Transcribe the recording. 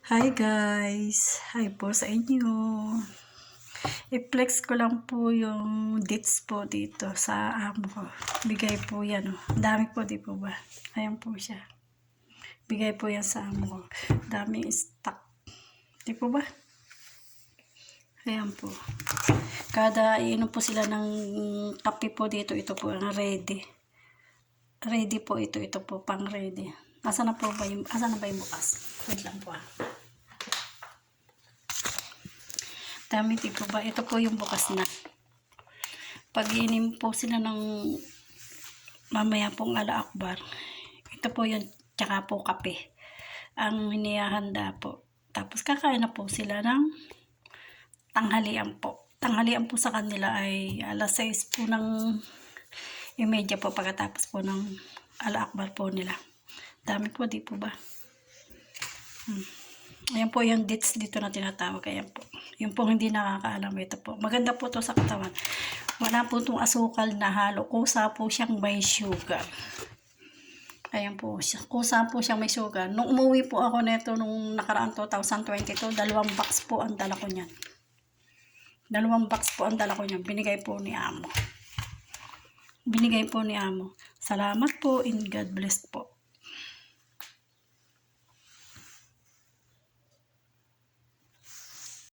Hi guys! Hi po sa inyo. I-flex ko lang po yung dates po dito sa amo ko. Bigay po yan. Oh. Dami po, di po ba? Ayan po siya. Bigay po yan sa amo ko. Daming stock. Di po ba? Ayan po. Kada iinom po sila ng kape po dito. Ito po ang ready. Ready po ito. Ito po pang ready. Asa na ba yung bukas? Wait lang po Dami tipo ba? Ito po yung bukas na. Pag-iinim po sila ng mamaya pong ala-akbar. Ito po yung tsaka po kape. Ang inihahanda po. Tapos kakain na po sila ng tanghalian po. Tanghalian po sa kanila ay alas 6 po ng imedya po pagkatapos po ng ala-akbar po nila. Dami po, di po ba? Ayan po yung dates dito na tinatawag. Ayan po. Yung po hindi nakakaalam, ito po. Maganda po to sa katawan. Wala po itong asukal na halo. Kusa po siyang may sugar. Ayan po siya. Kusa po siyang may sugar. Nung umuwi po ako neto nung nakaraan 2022, 2 box po ang dala ko niyan. 2 box po ang dala ko niyan. Binigay po ni amo. Salamat po and God bless po.